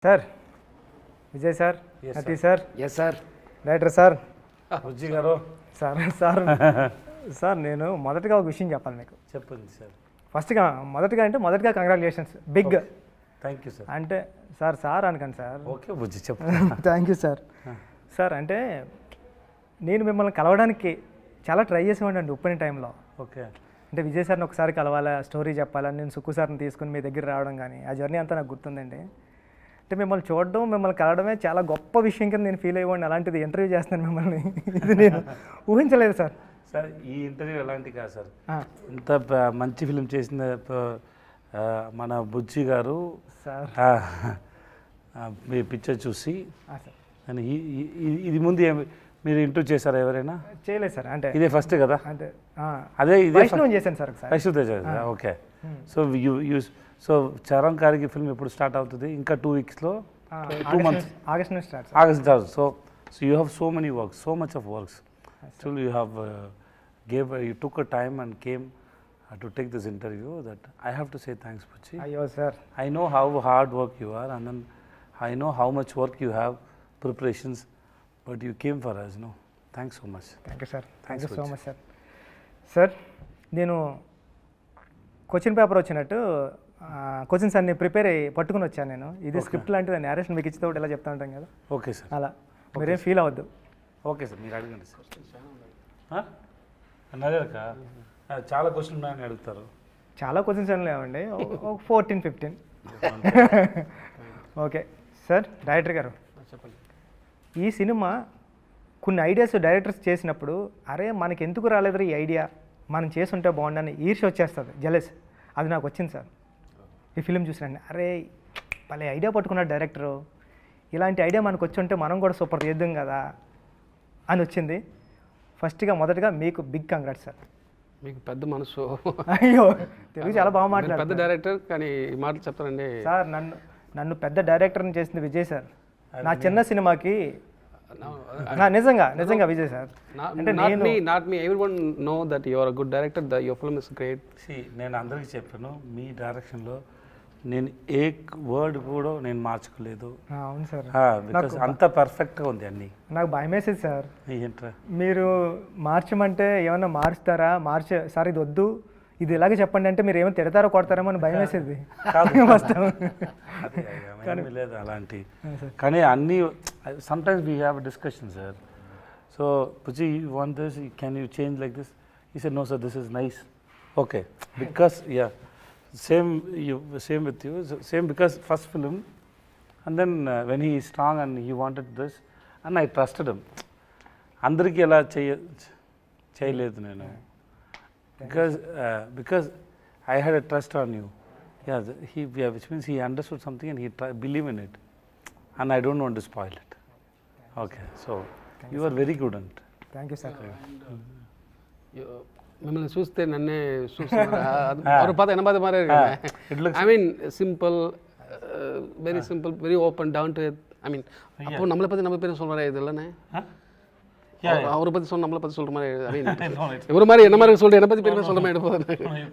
Sir Vijay sir అతి sir yes sir director sir Bujji గారు sir sir sir నేను మొదటగా ఒక విషయం చెప్పాలి మీకు. చెప్పండి సార్. మొదటగా congratulations big. Thank you sir. అంటే సార్ సార్ అనకండి సార్. ఓకే బుజ్జి చెప్పండి. Thank you sir. సార్ అంటే నేను మిమ్మల్ని కలవడానికి చాలా ట్రై చేసేవాడిని ఓపెన్ టైంలో. ఓకే. అంటే విజయ్ సార్ని ఒకసారి కలవాలా, స్టోరీ చెప్పాలని నేను సుక్కు సార్ని తీసుకుని మీ దగ్గర రావడం కానీ ఆ జర్నీ అంతా నాకు గుర్తుందండి. అంటే మిమ్మల్ని చూడడం, మిమ్మల్ని కలవడమే చాలా గొప్ప విషయం కింద నేను ఫీల్ అయ్యేవాడిని. అలాంటిది ఇంటర్వ్యూ చేస్తున్నాను మిమ్మల్ని, ఇది నేను ఊహించలేదు సార్. సార్ ఈ ఇంటర్వ్యూ ఎలాంటి కాదు సార్. ఇంత మంచి ఫిలిం చేసిన మన బుజ్జి గారు సార్ మీ పిక్చర్ చూసి సార్ అని ఇది ముందు మీరు ఇంటర్వ్యూ చేశారా ఎవరైనా? చేయలేదు సార్. అంటే ఇదే ఫస్ట్ కదా. అంటే అదే ఇదే వైష్ణవ్ చేశాను సార్ ఒకసారి. వైష్ణవ్ చేశారు. ఓకే. సో చరణ్ గారికి ఫిల్మ్ ఎప్పుడు స్టార్ట్ అవుతుంది? ఇంకా 2 వీక్స్లో, 2 months, ఆగస్ట్ నుంచి start. August start. So you have so many works, so much of works. Still you have you took a time and came to take this interview. That I have to say thanks, Puchi. అయ్యో sir, I know how hard work you are, and then I know how much work you have, preparations, but you came for us. No, thanks so much. Thank you sir. Thank you so much sir. Sir నేను question paper వచ్చినట్టు questions అన్ని prepare అయ్యి పట్టుకుని వచ్చాను నేను. ఇది script లాంటిది, narration మీకు ఇచ్చితే ఇలా చెప్తా ఉంటాం కదా. Okay sir. అలా మీరేం ఫీల్ అవ్వద్దు. ఓకే సార్, మీరు అడగండి సార్. అడగక చాలా క్వశ్చన్ ఉన్నాయని అడుగుతారు. చాలా క్వశ్చన్స్ ఏం లేవండి, 14-15. Okay sir. డైరెక్టర్ గారు చెప్పండి. ఈ సినిమా కొన్ని ఐడియాస్ డైరెక్టర్స్ చేసినప్పుడు అరే మనకి ఎందుకు రాలేదు ఈ ఐడియా, మనం చేసుంటే బాగుండని ఈర్ష్య వచ్చేస్తుంది, జెలస్. అది నాకు వచ్చింది సార్ ఈ ఫిలిం చూసినండి. అరే భలే ఐడియా పట్టుకున్నాడు డైరెక్టరు, ఇలాంటి ఐడియా మనకు వచ్చి ఉంటే మనం కూడా సూపర్ చేద్దాం కదా అని వచ్చింది. మొదటగా మీకు బిగ్ కంగ్రాట్స్ సార్. మీకు పెద్ద మనసు. అయ్యో తెలుగు చాలా బాగా మాట్లాడారు. పెద్ద డైరెక్టర్ కానీ ఈ మాటలు చెప్తారండి సార్. నన్ను పెద్ద డైరెక్టర్ని చేసింది విజయ్ సార్. నా చిన్న సినిమాకి నిజంగా విజయ్ సార్. అంటే not me everyone know that you are a good director, the your film is great. నేను అందరికీ చెప్పాను, మీ డైరెక్షన్లో నేను ఏ వర్డ్ కూడా నేను మార్చుకోలేదు. అవును సార్, బికాస్ అంత పర్ఫెక్ట్గా ఉంది అన్ని. నాకు భయం వేసేది సార్. ఏంట్రా మీరు మార్చమంటే ఏమన్నా మారుస్తారా, సార్ ఇది వద్దు, ఇది ఇలాగే చెప్పండి అంటే మీరు ఏమైనా తిడతారో కొడతారేమో అని భయం వేసేది. లేదు అలాంటి. కానీ అన్నీ sometimes we have discussion sir. So Buchi you want this, can you change like this? He said no sir, this is nice. Okay, because same with you, same because first film, and then when he is strong and he wanted this and I trusted him. Andariki ela cheyaledu nenu, because I had a trust on you. Which means he understood something and he believed in it, and I don't want to spoil it. Okay, so you are very good at it. Thank you sir. మిమ్మల్ని చూస్తే నన్నే చూస్తున్నారు. పాత 80 మారే. I mean simple, very simple, very open, down to earth. I mean அப்போ நம்மளை பற்றி நம்ம பேர் சொல்கிற இது இல்லைண்ணே. அவரை பற்றி சொன்ன நம்மளை பற்றி சொல்கிற மாதிரி. ஐ மீன் ఎవరి மாதிரி என்ன மாதிரி சொல்லிட்டு என்னை பற்றி பேர் சொல்கிற மாதிரி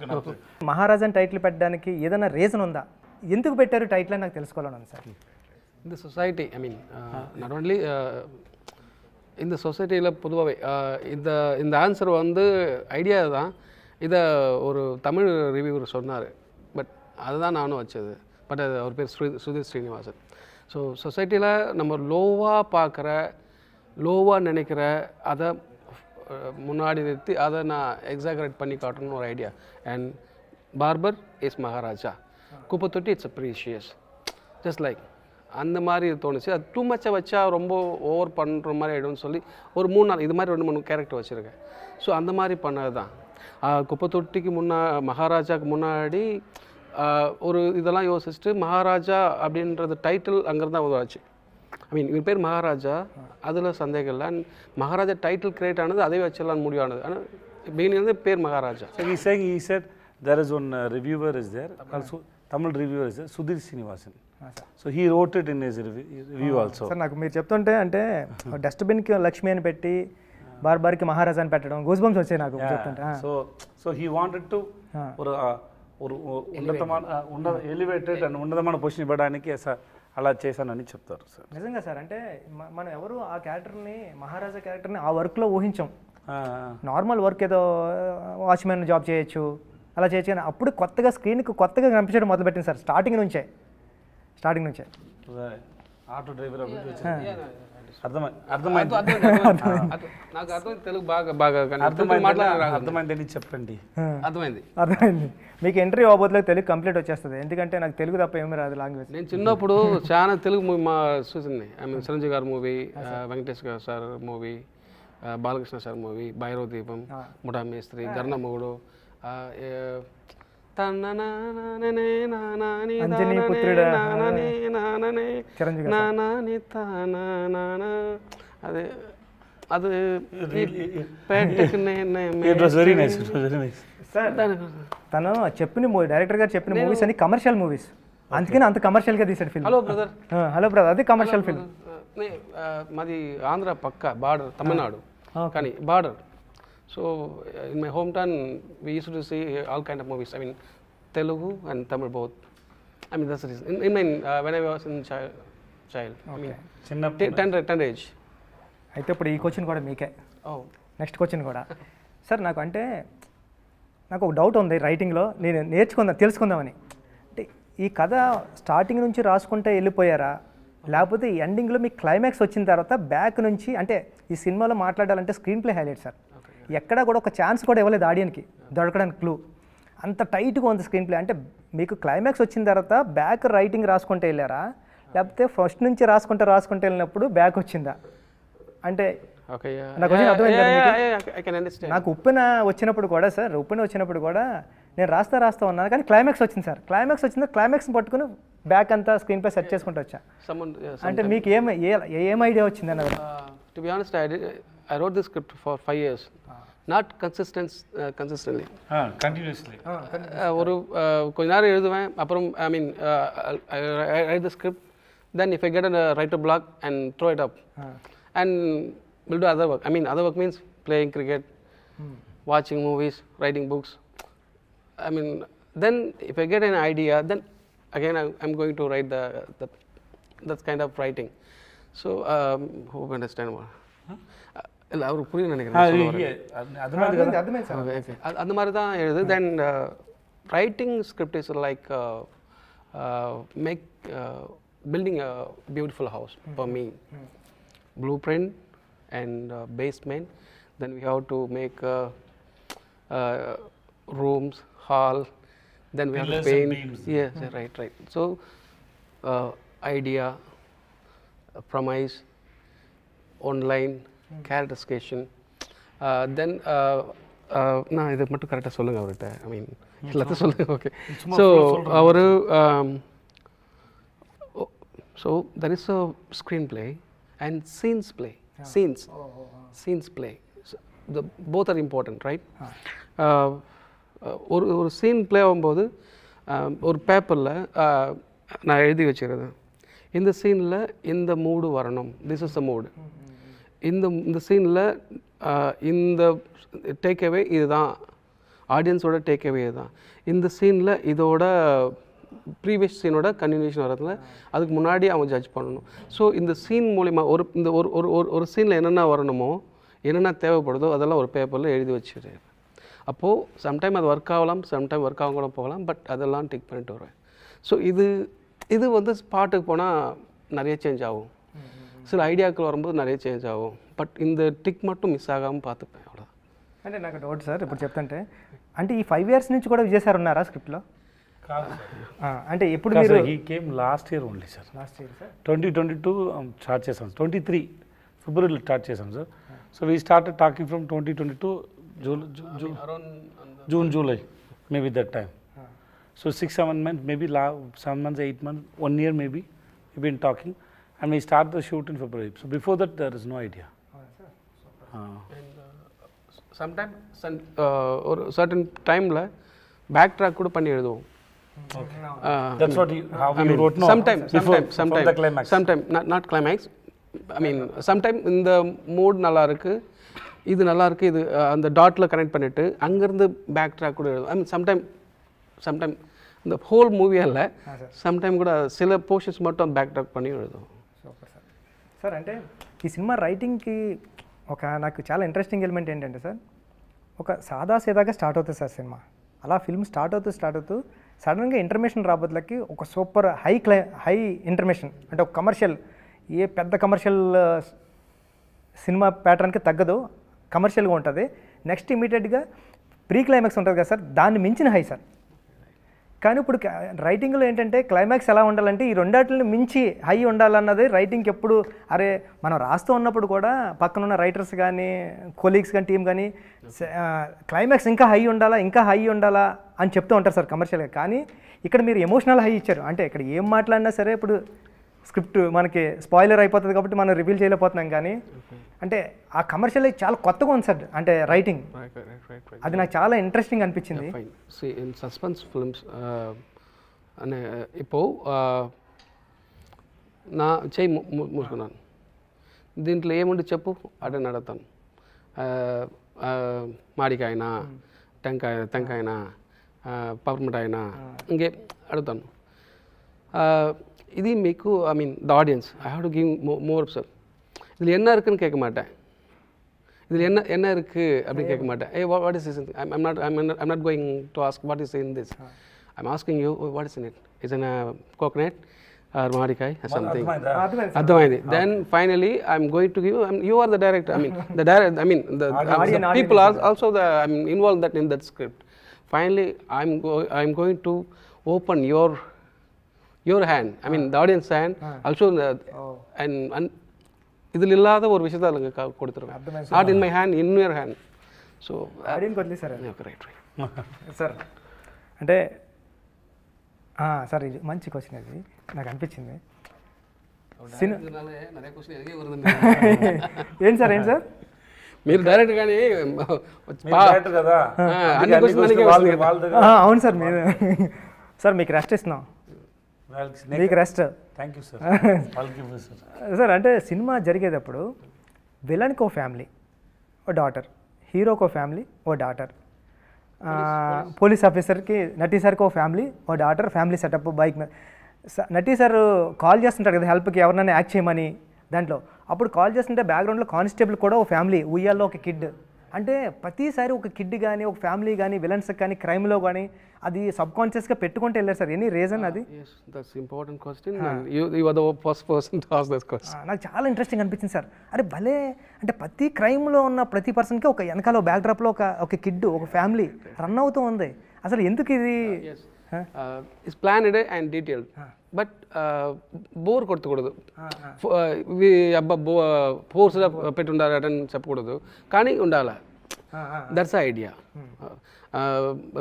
எடுப்போம். మహారాజన్ టైటిల్ పెట్టడానికి ఏదైనా రీజన్ ఉందా? ఎందుకు పెట్టారు టైటిల్ అని నాకు తెలుసుకోవాలని సార్. இந்த society, I mean not only இந்த சொசைட்டியில் பொதுவாகவே இந்த ஆன்சர் வந்து ஐடியா தான். இதை ஒரு தமிழ் ரிவ்யூவர் சொன்னார், பட் அதுதான் நானும் வச்சது. பட் அது அவர் பேர் சுதீர் ஸ்ரீனிவாசன். ஸோ சொசைட்டியில் நம்ம லோவாக பார்க்குற, லோவாக நினைக்கிற அதை முன்னாடி நிறுத்தி அதை நான் எக்ஸாகரேட் பண்ணி காட்டணும்னு ஒரு idea. And barber is Maharaja, குப்பத்தொட்டி it's a precious, just like அந்த மாதிரி தோணுச்சு. அது டூ மச்சாக வச்சா ரொம்ப ஓவர் பண்ணுற மாதிரி ஆகிடும்னு சொல்லி ஒரு 3-4 இது மாதிரி 2-3 கேரக்டர் வச்சுருக்கேன். ஸோ அந்த மாதிரி பண்ணது தான். குப்பத்தொட்டிக்கு மகாராஜாவுக்கு முன்னாடி ஒரு இதெல்லாம் யோசிச்சுட்டு மகாராஜா அப்படின்றது டைட்டில் அங்கேருந்து தான் உருவாச்சு. ஐ மீன் இவர் பேர் மகாராஜா, அதில் சந்தேகம் இல்லை. அண்ட் மகாராஜா டைட்டில் கிரியேட் ஆனது அதே வச்செல்லாம் முடிவானது. ஆனால் பிகினிங் பேர் Maharaja. So he said there is one reviewer is there, also Tamil reviewer is there, Sudhir Srinivasan. So he wrote it in his review also. Sir నాకు మీరు చెప్తుంటే అంటే డస్ట్బిన్కి లక్ష్మి అని పెట్టి బార్బార్కి మహారాజా అని పెట్టడం గూస్ బంప్స్ వచ్చాయి నాకు చెప్తుంటే. So he wanted to ஒரு ఉన్నతమైన ఎలివేటెడ్ అండ్ ఉన్నతమైన పొజిషన్ ఇవ్వడానికి అలా చేశానని చెప్తారు సార్. నిజంగా సార్, అంటే మనం ఎవరు ఆ క్యారెక్టర్ని, మహారాజా క్యారెక్టర్ని ఆ వర్క్లో ఊహించాం. నార్మల్ వర్క్ ఏదో వాచ్మెన్ జాబ్ చేయొచ్చు, అలా చేయొచ్చు, కానీ అప్పుడు కొత్తగా స్క్రీన్కి కొత్తగా కనిపించడం మొదలుపెట్టింది సార్. స్టార్టింగ్ నుంచే ఆటో డ్రైవర్ నాకు అర్థమైంది, తెలుగు బాగా అర్థమైందని చెప్పండి. అర్థమైంది. మీకు ఎంట్రీ అవ్వబోతులో తెలుగు కంప్లీట్ వచ్చేస్తుంది, ఎందుకంటే నాకు తెలుగు తప్ప ఏమీ రాదు లాంగ్వేజ్. నేను చిన్నప్పుడు చాలా తెలుగు మూవీ మా చూసింది. ఐ మీన్ చిరంజీవి గారి మూవీ, వెంకటేష్ గారు sir movie, Balakrishna sir movie, Bhairava దీపం, ముఠా మేస్త్రి, గర్ణమొగుడు, అదే అది సార్. తను డైరెక్టర్ గారు చెప్పిన మూవీస్ అన్ని కమర్షియల్ మూవీస్, అందుకని అంత కమర్షియల్గా తీసాడు film. Hello brother, hello brother, అది కమర్షియల్ ఫిల్మ్. మాది ఆంధ్ర పక్క బార్డర్, తమిళనాడు కానీ border. So in my hometown we used to see all kind of movies. I mean Telugu and Tamil both. I mean that's the reason. In my when I was in child. I mean 10 age. అయితే ఇప్పుడు ఈ question కూడా మీకే. Next question కూడా sir. నాకు ఒక doubt ఉంది రైటింగ్లో, నేను తెలుసుకుందామని. అంటే ఈ కథ స్టార్టింగ్ నుంచి రాసుకుంటే వెళ్ళిపోయారా, లేకపోతే ఈ ఎండింగ్లో మీకు క్లైమాక్స్ వచ్చిన తర్వాత బ్యాక్ నుంచి, అంటే ఈ సినిమాలో మాట్లాడాలంటే స్క్రీన్ ప్లే హైలైట్ సార్. ఎక్కడా కూడా ఒక ఛాన్స్ కూడా ఇవ్వలేదు ఆడియన్కి దొరకడానికి క్లూ, అంత టైట్గా ఉంది స్క్రీన్ ప్లే. అంటే మీకు క్లైమాక్స్ వచ్చిన తర్వాత బ్యాక్ రైటింగ్ రాసుకుంటే వెళ్ళారా, లేకపోతే ఫస్ట్ నుంచి రాసుకుంటే వెళ్ళినప్పుడు బ్యాక్ వచ్చిందా? అంటే నాకు ఉప్పెన వచ్చినప్పుడు కూడా సార్, నేను రాస్తా ఉన్నాను, కానీ క్లైమాక్స్ వచ్చింది సార్. క్లైమాక్స్ పట్టుకుని బ్యాక్ అంతా స్క్రీన్ ప్లే సెట్ చేసుకుంటూ వచ్చా. అంటే మీకు ఏం ఐడియా వచ్చింది అన్నది? To be honest, I wrote this script for 5 years. Not consistently. Continuously. ஒரு கொஞ்ச நேரம் எழுதுவேன், அப்புறம் I mean I write the script, then if I get a writer block and throw it up and we'll do other work. I mean other work means playing cricket, watching movies, writing books. I mean then if I get an idea, then again I'm going to write that kind of writing. So hope you understand what. இல்லை அவருக்கு புரியும் நினைக்கிறேன். அந்த மாதிரி தான் எழுது. Then writing script is like make building a beautiful house for me. Blueprint and basement, then we have to make rooms, hall, then we have to paint. Yes, right. So idea, premise, online, characterization, then நான் இதை மட்டும் கரெக்டாக சொல்லுங்கள் அவர்கிட்ட. ஐ mean எல்லாத்தையும் சொல்லுங்கள். Okay. So அவர் so there is a screenplay and scenes play. Scenes play both are important, right? ஒரு சீன் பிளே ஆகும்போது ஒரு பேப்பரில் நான் எழுதி வச்சுருந்தேன், இந்த சீனில் இந்த மூடு வரணும், திஸ் இஸ் த மூடு. இந்த சீனில் இந்த டேக்அவே இதுதான், ஆடியன்ஸோட டேக்அவே இதுதான். இந்த சீனில் இதோட ப்ரீவியஸ் சீனோட கன்டினியூஷன் வரதுல அதுக்கு முன்னாடி அவங்க ஜட்ஜ் பண்ணணும். ஸோ இந்த சீன் மூலிமா ஒரு சீனில் என்னென்ன வரணுமோ, என்னென்ன தேவைப்படுதோ அதெல்லாம் ஒரு பேப்பரில் எழுதி வச்சுட்டு, அப்போது சம்டைம் அது ஒர்க் ஆகலாம், சம்டைம் ஒர்க் ஆக கூட போகலாம், பட் அதெல்லாம் டிக் பண்ணிட்டு வருவேன். ஸோ இது வந்து ஸ்பாட்டுக்கு போனால் நிறைய சேஞ்ச் ஆகும், சில ஐடியாக்கள் வரும்போது நிறைய చేంజ్ ఆகும், బట్ இந்த టిక్ மட்டும் మిస్ ఆగాము పాతుపే అవ్వడా. అంటే నాకు డౌట్ సార్, ఇప్పుడు చెప్తుంటే అంటే ఈ 5 years నుంచి కూడా విజయ్ సార్ ఉన్నారా స్క్రిప్ట్లో? అంటే ఎప్పుడు మీరు? He came last year only sir. Last year sir 2022 start చేసాం, 23 ఫిబ్రవరిలో స్టార్ట్ చేసాం sir. So we started talking from 2022 June July maybe that time. So 6-7 months, maybe 7 months, 8 months, 1 year maybe we've been talking. And we start the shoot in February. So before that, there is no idea. And sometimes or certain time la backtrack kuda panni eludhuvom. That's what how you wrote. No, sometime the climax. Sometime not climax. I mean sometime in the mood nalla irukku, இது நல்லா இருக்குது, இது அந்த டாட்டில் connect பண்ணிவிட்டு அங்கேருந்து back track கூட எழுதும். ஐ மீன் sometime இந்த ஹோல் மூவி அல்ல சம்டைம் கூட சில போர்ஷன்ஸ் மட்டும் பேக் ட்ராக் பண்ணி எழுதும். Super sir. సార్ అంటే ఈ సినిమా రైటింగ్కి నాకు చాలా ఇంట్రెస్టింగ్ ఎలిమెంట్ ఏంటంటే సార్, ఒక సాదాసీదాగా స్టార్ట్ అవుతుంది సార్ సినిమా. అలా ఫిల్మ్ స్టార్ట్ అవుతూ సడన్గా ఇంటర్మేషన్ రాబోతులకి ఒక సూపర్ హై ఇంటర్మేషన్, అంటే ఒక కమర్షియల్, ఏ పెద్ద కమర్షియల్ సినిమా ప్యాటర్న్కి తగ్గదు, కమర్షియల్గా ఉంటుంది. నెక్స్ట్ ఇమీడియట్గా ప్రీ క్లైమాక్స్ ఉంటుంది కదా సార్, దాన్ని మించిన హై సార్. కానీ ఇప్పుడు రైటింగ్లో ఏంటంటే క్లైమాక్స్ ఎలా ఉండాలంటే ఈ రెండాటిని మించి హై ఉండాలన్నది రైటింగ్కి ఎప్పుడు, అరే మనం రాస్తూ ఉన్నప్పుడు కూడా పక్కన ఉన్న రైటర్స్ కానీ కొలీగ్స్ కానీ టీం కానీ క్లైమాక్స్ ఇంకా హై ఉండాలా అని చెప్తూ ఉంటారు సార్ కమర్షియల్గా. కానీ ఇక్కడ మీరు ఎమోషనల్ హై ఇచ్చారు. అంటే ఇక్కడ ఏం మాట్లాడినా సరే ఇప్పుడు స్క్రిప్ట్ మనకి స్పాయిలర్ అయిపోతుంది కాబట్టి మనం రివీల్ చేయలేకపోతున్నాం. కానీ అంటే ఆ కమర్షియల్ చాలా కొత్తగా ఉంది సార్, అంటే రైటింగ్ అది నాకు చాలా ఇంట్రెస్టింగ్ అనిపించింది. ఇన్ సస్పెన్స్ ఫిల్మ్స్ అనే ఇప్పుడు నా చేయి మూసుకున్నాను, దీంట్లో ఏముండి చెప్పు అంటే అడుగుతాను. మాడికాయనా, టెంకాయనా, పపర్మిఠాయినా, ఇంకే అడుగుతాను. ఇది మీకు I mean the audience I have to give more sir. இதில் என்ன இருக்குன்னு கேட்க மாட்டேன், இதில் என்ன இருக்குது அப்படின்னு கேட்க மாட்டேன். A what is is I'm not going to ask what is in this. I'm asking you what is in it. Is in coconut or மாடிக்காய் சம்திங். అర్థమైంది. Then finally I'm going to give, you are the director, I mean the people are also the involved that in that script. Finally I'm going to open your hand, I mean the audience hand also, and இதில் இல்லாத ஒரு விஷயத்தை அதுங்க கொடுத்துருவேன். Not in my hand, in your hand. So audience వదిలే sir. Right sir అంటే sir ఇది మంచి క్వశ్చన్, అది నాకు అనిపించింది. ఏంటి సార్ మీరు డైరెక్ట్ కానీ కదా. అవును సార్. మీరు సార్ మీకు రెస్ట్ ఇస్తున్నాం, మీకు rest. Thank you sir. Sir అంటే సినిమా జరిగేటప్పుడు విలన్కి ఓ ఫ్యామిలీ, ఓ డాటర్, హీరోకి ఓ ఫ్యామిలీ, ఓ డాటర్, పోలీస్ ఆఫీసర్కి నటీ సార్కి ఓ ఫ్యామిలీ, ఓ డాటర్, ఫ్యామిలీ సెటప్ బైక్ మీద. నటీ సార్ కాల్ చేస్తుంటారు కదా హెల్ప్కి, ఎవరినైనా యాక్ట్ చేయమని. దాంట్లో అప్పుడు కాల్ చేస్తుంటే బ్యాక్గ్రౌండ్లో కానిస్టేబుల్ కూడా ఓ ఫ్యామిలీ, ఉయ్యాల్లో ఒక కిడ్. అంటే ప్రతిసారి ఒక కిడ్ కానీ ఒక ఫ్యామిలీ కానీ విలన్స్ కానీ క్రైమ్లో కానీ అది సబ్ కాన్షియస్గా పెట్టుకుంటూ వెళ్ళారు సార్. ఎనీ రీజన్ అది? That's important question. You are the first person to ask this question. నాకు చాలా ఇంట్రెస్టింగ్ అనిపించింది సార్. అరే భలే, అంటే ప్రతి క్రైమ్లో ఉన్న ప్రతి పర్సన్కి ఒక వెనకాల బ్యాక్డ్రాప్లో ఒక కిడ్, ఒక ఫ్యామిలీ రన్ అవుతూ ఉంది. అసలు ఎందుకు ఇది? It's planned and detailed, but bore కొట్టకూడదు. అబ్బా ఫోర్స్గా పెట్టుండాలని చెప్పకూడదు, కానీ ఉండాలి. That's idea.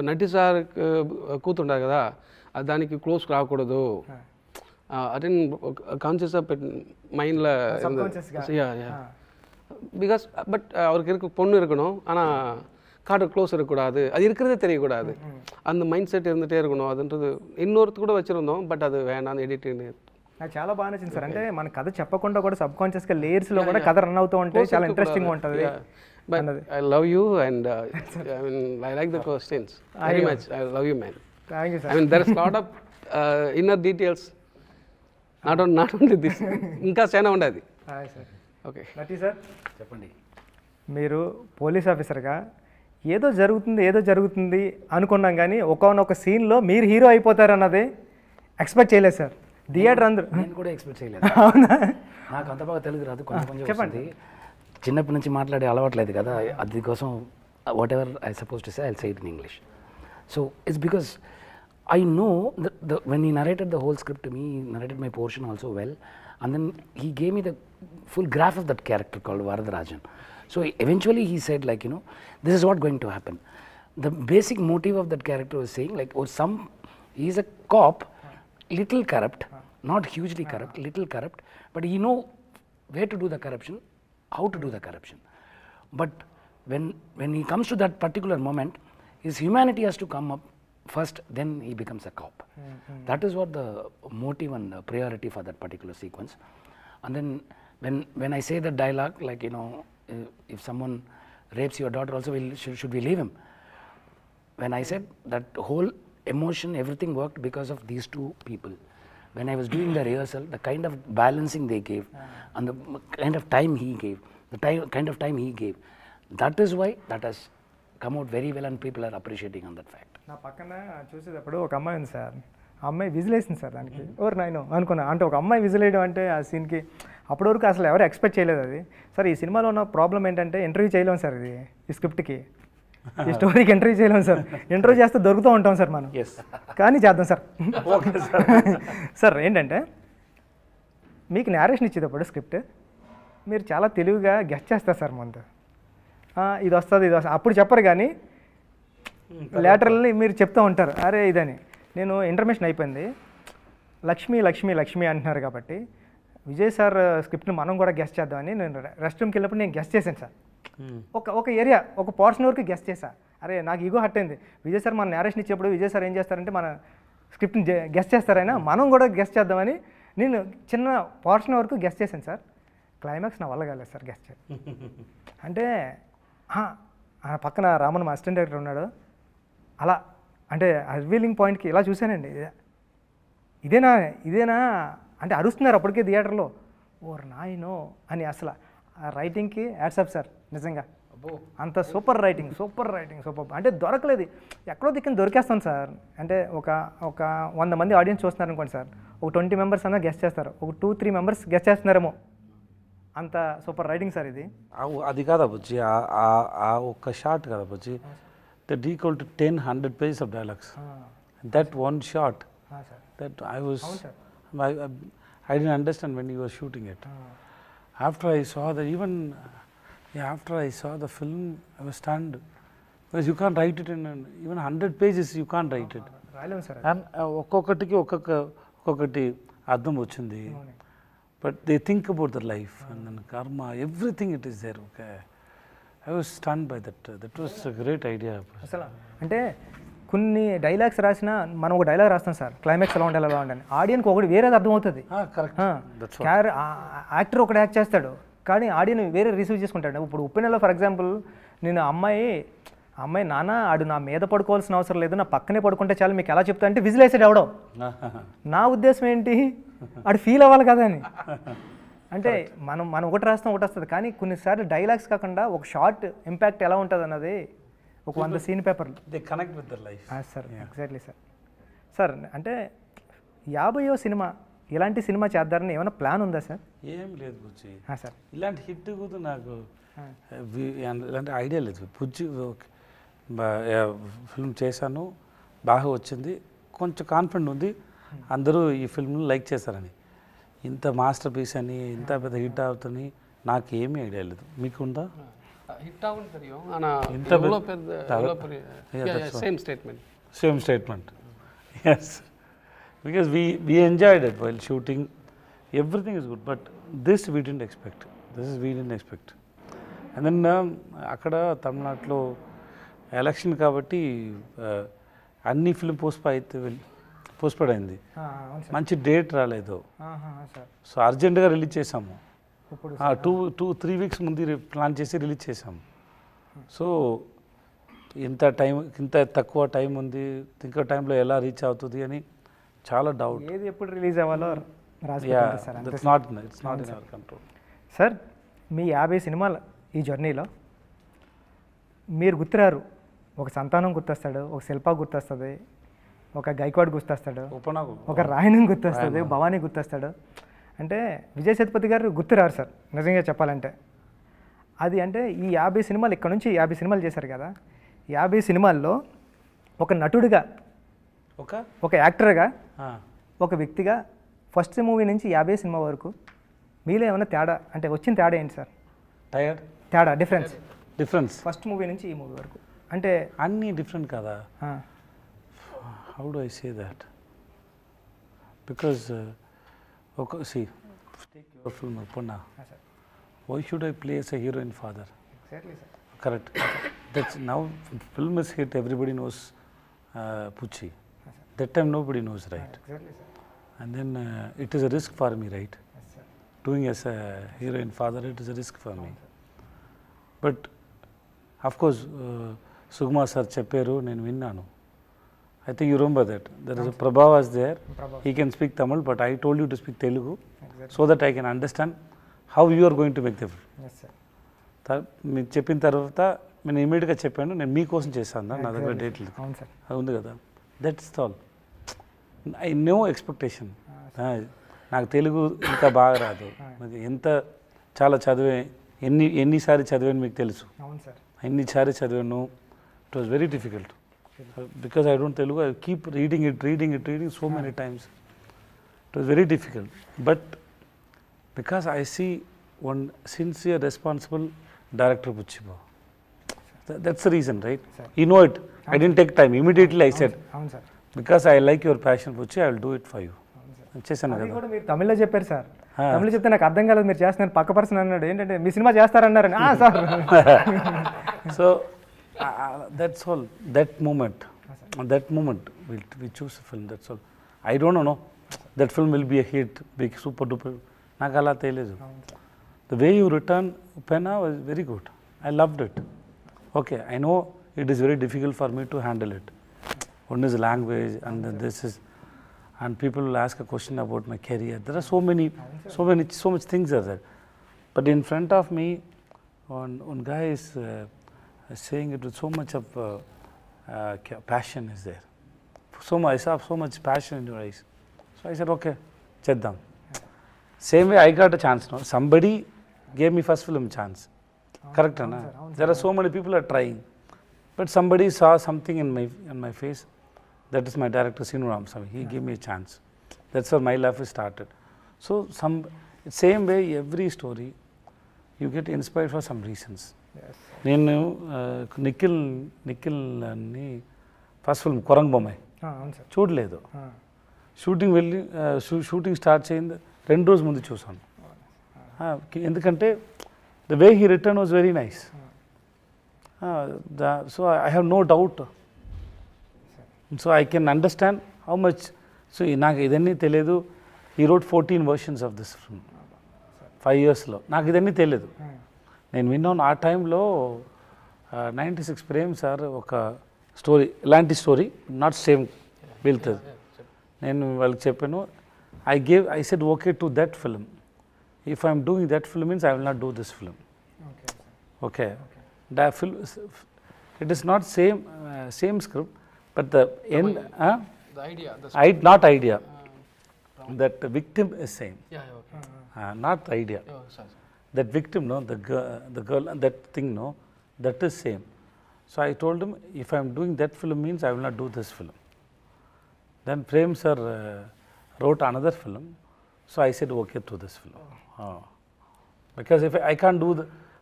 నటి సార్ కూతుండారు కదా, దానికి క్లోజ్ రాకూడదు. అదే కాన్షియస్గా మైండ్లో பிகாஸ் பட் அவருக்கு இருக்க பொண்ணு இருக்கணும், ஆனால் கார்டு க்ளோஸ் இருக்கக்கூடாது, அது இருக்கிறதே தெரியக்கூடாது. அந்த மைண்ட் செட் இருந்துகிட்டே இருக்கணும். அதுன்றது இன்னொருத்து కూడా వచ్చిருந்தோம், బట్ అది వేణాను ఎడిటింగ్. నాకు చాలా బాగా నచ్చింది సార్. అంటే మన కథ చెప్పకుండా కూడా సబ్ కాన్షియస్గా లేయర్స్లో కూడా కథ రన్ అవుతూ ఉంటే చాలా ఇంట్రెస్టింగ్ ఉంటుంది. But I love you and I like the questions very much. I love you, man. Thank you, sir. I mean there is a lot of inner details. Not only this. ఇంకా చాలా ఉండదు. Hi sir. Okay నటి sir చెప్పండి. మీరు police ఆఫీసర్గా ఏదో జరుగుతుంది అనుకున్నాం, కానీ ఒకనొక సీన్లో మీరు హీరో అయిపోతారన్నది ఎక్స్పెక్ట్ చేయలేదు సార్. థియేటర్ అందరూ. నేను కూడా ఎక్స్పెక్ట్ చేయలేదు. అవునా? నాకు అంత బాగా తెలుగు రాదు, కొంచెం చెప్పండి. చిన్నప్పటి నుంచి మాట్లాడే అలవాట్లేదు కదా, అది కోసం what ever I suppose to say I say it in English. So it's because I know when he narrated the whole script to me, he narrated my portion also well, and then he gave me the full graph of that character called Varadarajan. So eventually he said, like, you know, this is what going to happen. The basic motive of that character was saying, like, he is a cop, little corrupt, not hugely corrupt, little corrupt, but he know where to do the corruption, how to do the corruption. But when he comes to that particular moment, his humanity has to come up first, then he becomes a cop. That is what the motive and the priority for that particular sequence. And then when I say the dialogue, like, you know, if someone rapes your daughter also, should we leave him? When I said that whole emotion, everything worked because of these two people. When I was doing the rehearsal, the kind of balancing they gave and the kind of time he gave, kind of time he gave, that is why that has come out very well and people are appreciating on that fact. నా పక్కన చూసేటప్పుడు ఒక అమ్మాయి ఉంది sir, ఆ అమ్మాయి విజిలేసింది sir దానికి. Or నాయనో అనుకున్నా, అంటే ఒక అమ్మాయి విజిలేయడం అంటే ఆ సీన్కి అప్పటి వరకు అసలు ఎవరు ఎక్స్పెక్ట్ చేయలేదు అది. సార్ ఈ సినిమాలో ఉన్న ప్రాబ్లం ఏంటంటే ఇంటర్వ్యూ చేయలేము సార్, ఇది ఈ స్క్రిప్ట్కి ఈ స్టోరీకి ఇంటర్వ్యూ చేయలేము సార్. ఇంటర్వ్యూ చేస్తే దొరుకుతూ ఉంటాం సార్ మనం, కానీ చేద్దాం సార్. సార్ ఏంటంటే మీకు నేరేషన్ ఇచ్చేటప్పుడు స్క్రిప్ట్ మీరు చాలా తెలివిగా గెస్ట్ చేస్తారు సార్ ముందు, ఇది వస్తుంది అప్పుడు చెప్పరు, కానీ లేటరల్ని మీరు చెప్తూ ఉంటారు అరే ఇదని. నేను ఇంటర్మేషన్ అయిపోయింది, లక్ష్మి లక్ష్మి లక్ష్మి అంటున్నారు కాబట్టి విజయ్ సార్ స్క్రిప్ట్ని మనం కూడా గెస్ట్ చేద్దామని నేను రెస్ట్ రూమ్కి వెళ్ళినప్పుడు నేను గెస్ట్ చేశాను సార్. ఒక ఏరియా ఒక పోర్షన్ వరకు గెస్ట్ చేశా. అరే నాకు ఈగో హర్ట్ అయింది, విజయ్ సార్ మన నేరేషన్ ఇచ్చేప్పుడు విజయ్ సార్ ఏం చేస్తారంటే మన స్క్రిప్ట్ని గెస్ట్ చేస్తారైనా మనం కూడా గెస్ట్ చేద్దామని నేను చిన్న పోర్షన్ వరకు గెస్ట్ చేశాను సార్. క్లైమాక్స్ నా వల్ల కాలేదు సార్ గెస్ట్ చేయాలి అంటే. పక్కన రామన్ మా అసిస్టెంట్ డైరెక్టర్ ఉన్నాడు, అలా అంటే రివీలింగ్ పాయింట్కి ఇలా చూశానండి, ఇదేనా అంటే అరుస్తున్నారు అప్పటికే థియేటర్లో, ఓర్ నాయనో అని. అసలు ఆ రైటింగ్కి యాడ్సప్ సార్, నిజంగా అంత సూపర్ రైటింగ్ అంటే దొరకలేదు, ఎక్కడో దిక్కుని దొరికేస్తాను సార్. అంటే ఒక 100 మంది ఆడియన్స్ చూస్తున్నారు అనుకోండి సార్, ఒక 20 మెంబర్స్ అన్నా గెస్ట్ చేస్తారు, ఒక 2-3 మెంబర్స్ గెస్ట్ చేస్తున్నారేమో, అంత సూపర్ రైటింగ్ సార్ ఇది. అది కాదా బుజ్జి, ఆ ఒక్క షాట్ కదా Bujji, that equal to 10-100 pages of dialogues. That one shot, that I didn't understand when you were shooting it. After I saw that, after I saw the film, I was stunned, because you can't write it in even 100 pages. You can't write it. And ఒక్కొక్కటి అర్థం వచ్చింది. But they think about their life and then karma, everything it is there. Okay, I was stunned by that. That was a great idea. అసలు అంటే కొన్ని dialogues రాసినా మనం ఒక dialogue రాస్తాం సార్, క్లైమాక్స్ ఎలా ఉండాలి ఎలా ఉండాలి, ఆడియన్కి ఒకటి వేరేది అర్థమవుతుంది. యాక్టర్ ఒకటి యాక్ట్ చేస్తాడు కానీ ఆడియన్ వేరే రిసీవ్ చేసుకుంటాడు. ఇప్పుడు ఉప్పెనలో ఫర్ ఎగ్జాంపుల్ నేను అమ్మాయి నాన్న ఆడు నా మీద పడుకోవాల్సిన అవసరం లేదు, నా పక్కనే పడుకుంటే చాలు, మీకు ఎలా చెప్తా అంటే విజిల్ వేసాడు ఎవడో. నా ఉద్దేశం ఏంటి, ఆడు ఫీల్ అవ్వాలి కదా అని. అంటే మనం ఒకటి రాస్తాం ఒకటి వస్తుంది, కానీ కొన్నిసార్లు డైలాగ్స్ కాకుండా ఒక షార్ట్ ఇంపాక్ట్ ఎలా ఉంటుంది అన్నది ఒక 100 సీన్ పేపర్లు they connect with the life. Sir exactly sir అంటే 50వ సినిమా ఇలాంటి సినిమా చేద్దారని ఏమైనా ప్లాన్ ఉందా సార్? ఏం లేదు బుజ్జి సార్, ఇలాంటి హిట్ కూడా నాకు ఇలాంటి ఐడియా లేదు. బుజ్జి ఫిల్మ్ చేశాను, బాగా వచ్చింది, కొంచెం కాన్ఫిడెంట్ ఉంది అందరూ ఈ ఫిల్మ్ని లైక్ చేశారని. ఇంత మాస్టర్ పీస్ అని ఇంత పెద్ద హిట్ అవుతుంది నాకు ఏమీ ఐడియా లేదు. మీకుందా? హిట్ ఆగుంది தெரியும், ஆனா இவ்வளவு பெரிய same statement. Yes, because we enjoyed it while shooting, everything is good, but this we didn't expect. And then అక్కడ తమిళనాడులో ఎలక్షన్ కాబట్టి అన్ని ఫిల్మ్ పోస్ట్పోడ్ అయింది, మంచి డేట్ రాలేదు. సో అర్జెంటుగా రిలీజ్ చేసాము, 2-3 weeks ముందు ప్లాన్ చేసి రిలీజ్ చేసాము. సో ఇంత తక్కువ టైం ఉంది, ఇంకో టైంలో ఎలా రీచ్ అవుతుంది అని చాలా డౌట్. ఏది ఎప్పుడు రిలీజ్ అవ్వాలో it's not in our control. Sir మీ 50 సినిమాలు ఈ జర్నీలో మీరు గుర్తురారు, ఒక సంతానం గుర్తొస్తాడు, ఒక శిల్ప గుర్తొస్తుంది, ఒక గైక్వాడ్ గుర్తొస్తాడు, ఒక రాయణం గుర్తొస్తుంది, భవానీ గుర్తొస్తాడు. అంటే విజయ్ సేతుపతి గారు గుర్తురారు సార్ నిజంగా చెప్పాలంటే. అది అంటే ఈ 50 సినిమాలు ఇక్కడ నుంచి 50 సినిమాలు చేశారు కదా, 50 సినిమాల్లో ఒక నటుడిగా, ఒక యాక్టర్గా, ఒక వ్యక్తిగా ఫస్ట్ మూవీ నుంచి 50 సినిమా వరకు మీలో ఏమైనా తేడా అంటే వచ్చిన తేడా ఏంటి సార్? తేడా డిఫరెన్స్ ఫస్ట్ మూవీ నుంచి ఈ మూవీ వరకు అంటే అన్నీ డిఫరెంట్ కదా. How do I say that, because see, take your film Uppanna. Why should I play as a heroine father? Exactly, sir. Correct. That's now film is hit, everybody knows Pucci. That time nobody knows, right? Exactly, sir. And then it is a risk for me, right? Yes, sir. Doing as a heroine father, it is a risk for me. But of course, Sugma sir చెప్పారు, నేను విన్నాను. I think you remember that. There is a Prabha was there. He can speak Tamil, but I told you to speak Telugu so that I can understand how you are going to make the film. Yes sir. మీరు చెప్పిన తర్వాత నేను ఇమీడియట్గా చెప్పాను, నేను మీకోసం చేశాను, నా దగ్గర డేట్ లేదు, అవును సార్. అది ఉంది కదా. That's all. I know expectation. నాకు తెలుగు ఇంకా బాగా రాదు, నాకు ఎంత చాలా చదివే, ఎన్నిసార్లు చదివాను మీకు తెలుసు, అవును సార్. ఎన్నిసార్లు చదివాను. It was very difficult because I don't Telugu. I keep reading it so many times. It was very difficult. But because I see one sincere, responsible director, Puchiba. That's the reason, right? Sir. You know it. I didn't take time. Immediately I said, అవును sir. because I like your passion, Puchi, I will do it for you. చేశాను అది కదా. కూడా మీరు తమిళ్లో చెప్పారు sir. తమిళ చెప్తే నాకు అర్థం కాలేదు, మీరు చేస్తున్నారు. పక్క పర్సన్ అన్నాడు ఏంటంటే మీ సినిమా చేస్తారన్నారని. Sir. So that's all. That moment we choose a film. That's all. I don't know. That film will be a hit, big, super duper. నాకు అలా తెలియదు. The way you return Upena was very good. I loved it. Okay, I know it is very difficult for me to handle it. One is language, and then this is, and people will ask a question about my career. There are so much things are there. But in front of me, one guy is saying it with so much of passion is there. I saw so much passion in your eyes. So I said, okay, cheddam. Same way I got a chance now. Somebody gave me first film chance. Correct, na? There are so many people are trying. But somebody saw something in my face. That is my director, Sinu Ramasamy. He gave me a chance. That's how my life started. So same way, every story, you get inspired for some reasons. నేను నిఖిల్ అని first film కొరంగ్ Bommai చూడలేదు. Shooting start చేయింది 2 రోజుల ముందు చూసాను. ఎందుకంటే the way he return was very nice. So I have no doubt. So I can understand how much. So నాకు ఇదన్నీ తెలియదు. ఈ wrote 14 versions of this film 5 yearsలో. నాకు ఇదన్నీ తెలియదు. నేను విన్నాను ఆ టైంలో 96 ప్రేమ్ సార్ ఒక స్టోరీ, ఇలాంటి స్టోరీ నాట్ సేమ్ వెళ్తుంది. నేను వాళ్ళకి చెప్పాను, I said okay to that film. If I am doing that film means I will not do this film. Okay. That film, it is not same script, but the end, The idea. not idea. That the victim is same. Yeah, okay. Not the idea. Oh, sorry. That victim, no, the girl, that thing, no, that is same. So I told him, if I am doing that film means I will not do this film. Then Prem sir wrote another film, so I said okay to this film. Because if I can't do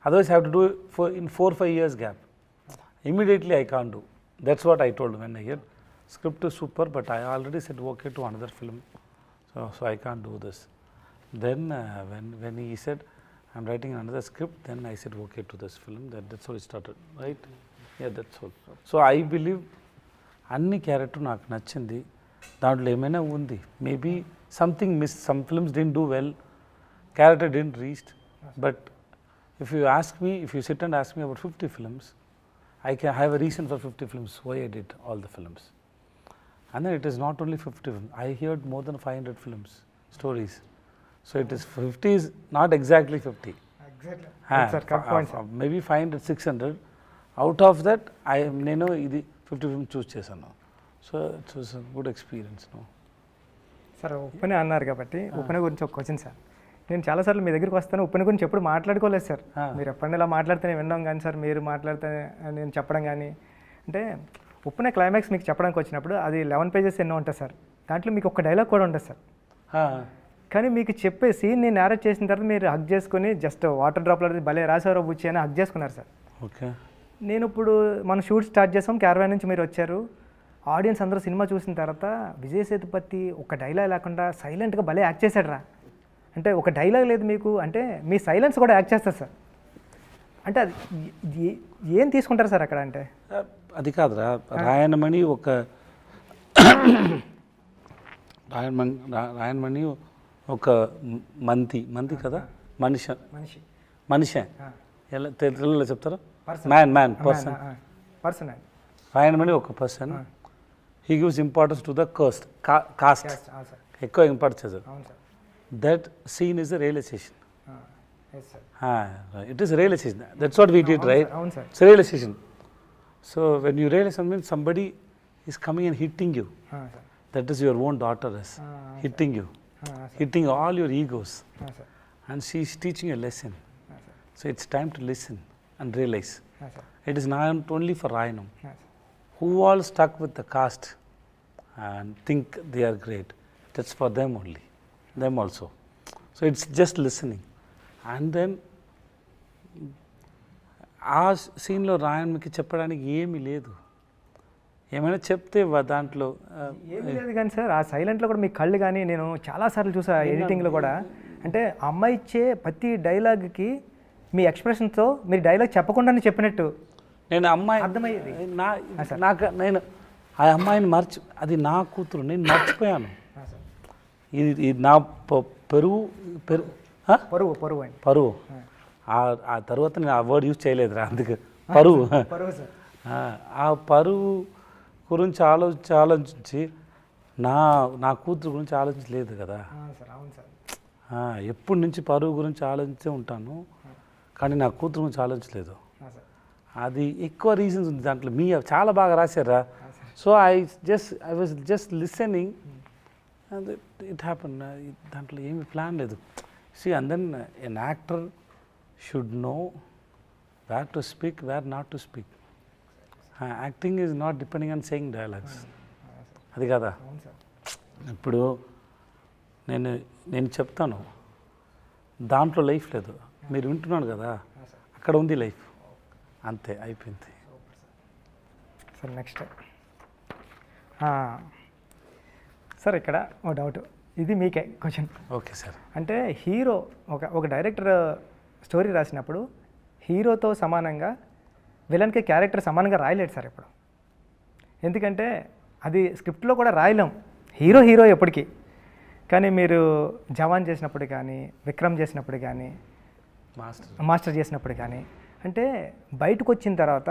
otherwise I have to do it in 4-5 years gap. Immediately I can't do. That's what I told him when I heard script is super, but I already said okay to another film, so I can't do this. Then when he said I'm writing another script, then I said okay to this film. That's how it started, right? Yeah, that's all. So I believe అన్ని character నాకు నచ్చింది. దాంట్లో ఏమైనా ఉంది, maybe something miss, some films didn't do well, character didn't reach. But if you sit and ask me about 50 films, I can have a reason for 50 films why I did all the films. And then it is not only 50 films. I heard more than 500 films, stories. So it is 50 is not exactly 50. Exactly. That's a correct point, sir. Maybe 500, 600. Out of that, నేను ఇది 50 films choose చేశాను. So it was a good experience. No? Sir Uppena అన్నారు కాబట్టి ఉప్పెన గురించి ఒక question sir. నేను చాలాసార్లు మీ దగ్గరికి వస్తాను, ఉప్పెన గురించి ఎప్పుడు మాట్లాడుకోలేదు సార్. మీరు ఎప్పుడైనా ఇలా మాట్లాడితేనే వినడం కానీ సార్, మీరు మాట్లాడితే నేను చెప్పడం కానీ. అంటే ఉప్పెన క్లైమాక్స్ మీకు చెప్పడానికి వచ్చినప్పుడు అది 11 pages ఎన్నో ఉంటుంది సార్. దాంట్లో మీకు ఒక డైలాగ్ కూడా ఉంటుంది సార్. కానీ మీకు చెప్పే సీన్ నేను నేరేట్ చేసిన తర్వాత మీరు హగ్ చేసుకుని జస్ట్ వాటర్ డ్రాప్లో భలే రాసారో బుచ్చి అని హగ్ చేసుకున్నారు సార్. ఓకే. నేను ఇప్పుడు మనం షూట్ స్టార్ట్ చేసాం, క్యారవాన్ నుంచి మీరు వచ్చారు. ఆడియన్స్ అందరూ సినిమా చూసిన తర్వాత విజయ్ సేతుపతి ఒక డైలాగ్ లేకుండా సైలెంట్గా భలే యాక్ట్ చేశాడు రా అంటే, ఒక డైలాగ్ లేదు మీకు అంటే మీ సైలెన్స్ కూడా యాక్ట్ చేస్తారు సార్. అంటే అది ఏం తీసుకుంటారు సార్ అక్కడ? అంటే అది కాదురా, రాయనమణి ఒక రాయనమణి ఒక మంది కదా, మనిషి ఎలా తెలుగులో చెప్తారు? Man person. రాయనమణి ఒక person, he gives importance to the caste. Caste. Sir ఎక్కువ ఇంపార్టెన్స్ చేశారు. అవును sir. That scene is a realization. Yes sir. It is a realization. That's what we did, right? అవును sir. It's a realization. So when you realize something, somebody is coming and hitting you. Sir. That is your own daughter is hitting you, hitting all your egos. Sir. And she is teaching a lesson. Sir. So it's time to listen and realize. Sir. It is not only for Rayanam. Sir. Who all stuck with the caste and think they are great. That's for them only, them also. So it's just listening. And then ఆ సీన్లో రాయన్కి చెప్పడానికి ఏమీ లేదు. ఏమైనా చెప్తే దాంట్లో ఏమీ లేదు కానీ సార్ ఆ సైలెంట్లో కూడా మీ కళ్ళు కానీ నేను చాలాసార్లు చూసా ఎడిటింగ్లో కూడా అంటే ఆ అమ్మాయి ఇచ్చే ప్రతి డైలాగ్కి మీ ఎక్స్ప్రెషన్తో మీరు డైలాగ్ చెప్పకుండానే చెప్పినట్టు నేను అమ్మాయి అర్థమయ్యేది. నాకు నేను ఆ అమ్మాయిని అది నా కూతురు, నేను మర్చిపోయాను. ఇది నా పరువు పరువు అండి. పరువు. ఆ తర్వాత నేను ఆ వర్డ్ యూజ్ చేయలేదురా, అందుకే పరువు. పరువు సార్. ఆ పరువు గురించి ఆలోచించి నా కూతురు గురించి ఆలోచించలేదు కదా. సార్ అవును సార్. ఎప్పటి నుంచి పరువు గురించి ఆలోచించే ఉంటాను, కానీ నా కూతురు గురించి ఆలోచించలేదు. అది ఎక్కువ రీజన్స్ ఉంది దాంట్లో. చాలా బాగా రాశారా. So I was just listening and it happen. దాంట్లో ఏమి ప్లాన్ లేదు. See, and then an actor should know where to speak, where not to speak. Acting is not depending on saying dialogues. అది కదా. ఇప్పుడు నేను చెప్తాను, దాంట్లో లైఫ్ లేదు, మీరు వింటున్నాను కదా, అక్కడ ఉంది లైఫ్, అంతే అయిపోయింది. సార్ నెక్స్ట్ సార్ ఇక్కడ ఓ డౌట్, ఇది మీకే క్వశ్చన్. Okay sir. అంటే హీరో ఒక డైరెక్టర్ స్టోరీ రాసినప్పుడు హీరోతో సమానంగా విలన్కి క్యారెక్టర్ సమానంగా రాయలేడు సార్ ఇప్పుడు. ఎందుకంటే అది స్క్రిప్ట్లో కూడా రాయలేం, హీరో ఎప్పటికీ. కానీ మీరు జవాన్ చేసినప్పుడు కానీ, విక్రమ్ చేసినప్పుడు కానీ, మాస్టర్ చేసినప్పుడు కానీ, అంటే బయటకు వచ్చిన తర్వాత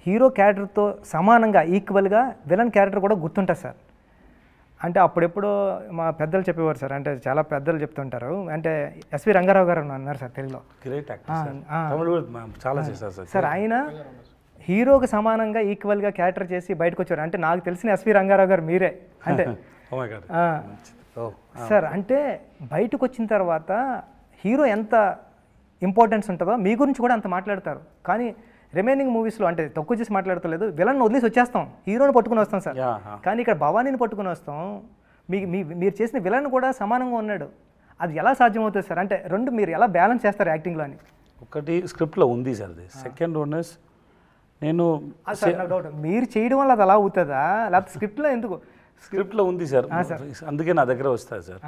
హీరో క్యారెక్టర్తో సమానంగా ఈక్వల్గా విలన్ క్యారెక్టర్ కూడా గుర్తుంటుంది సార్. అంటే అప్పుడెప్పుడో మా పెద్దలు చెప్పేవారు సార్, అంటే చాలా పెద్దలు చెప్తుంటారు. అంటే ఎస్వి రంగారావు గారు అన్నారు సార్ తెలుగులో. గ్రేట్ చాలా చేశారు సార్. సార్ ఆయన హీరోకి సమానంగా ఈక్వల్గా క్యారెక్టర్ చేసి బయటకు వచ్చారు. అంటే నాకు తెలిసిన ఎస్వి రంగారావు గారు మీరే. అంటే సార్ అంటే బయటకు వచ్చిన తర్వాత హీరో ఎంత ఇంపార్టెన్స్ ఉంటుందో మీ గురించి కూడా అంత మాట్లాడతారు. కానీ రిమైనింగ్ మూవీస్లో అంటే తక్కువ చేసి మాట్లాడతలేదు, విలన్ వదిలేసి వచ్చేస్తాం, హీరోని పట్టుకుని వస్తాం సార్. కానీ ఇక్కడ భవానీని పట్టుకుని వస్తాం, మీరు చేసిన విలన్ కూడా సమానంగా ఉన్నాడు. అది ఎలా సాధ్యమవుతుంది సార్? అంటే రెండు మీరు ఎలా బ్యాలెన్స్ చేస్తారు యాక్టింగ్లో అని? ఒకటి స్క్రిప్ట్లో ఉంది సార్, అది సెకండ్ వన్ ఇస్ నేను సార్ నాకు డౌట్, మీరు చేయడం వల్ల అది అలా అవుతుందా లేకపోతే స్క్రిప్ట్లో ఎందుకు? స్క్రిప్ట్లో ఉంది సార్, అందుకే నా దగ్గర వస్తుంది సార్.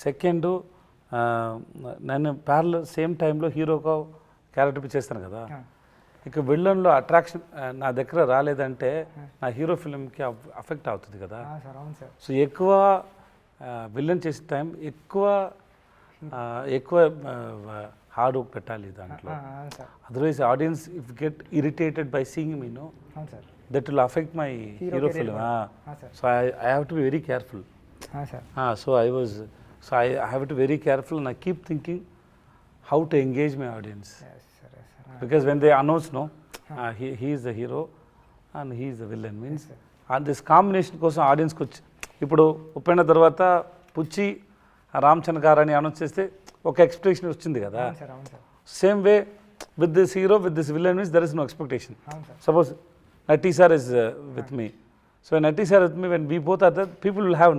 సెకండ్ నేను ప్యారలల్ సేమ్ టైంలో హీరోగా క్యారెక్టర్ చేస్తాను కదా, ఇక విలన్లో అట్రాక్షన్ నా దగ్గర రాలేదంటే నా హీరో ఫిల్మ్కి అఫెక్ట్ అవుతుంది కదా. సో ఎక్కువ విలన్ చేసే టైం ఎక్కువ హార్డ్ వర్క్ పెట్టాలి దాంట్లో. Otherwise audience if get irritated by seeing me know that will affect my hero film. So I have to be very careful. So I have to be very careful and I keep thinking how to engage my audience. Because when they announce he is the hero and he is the villain means and this combination కోసం ఆడియన్స్కి వచ్చి ఇప్పుడు ఉప్పెన తర్వాత పుచ్చి రామచంద్ర గారు అని announce చేస్తే ఒక expectation వచ్చింది కదా. Same way with this hero with this villain means there is no expectation. Suppose నటీ sir is with me, so నటీ sir with me, when we both are there, people will have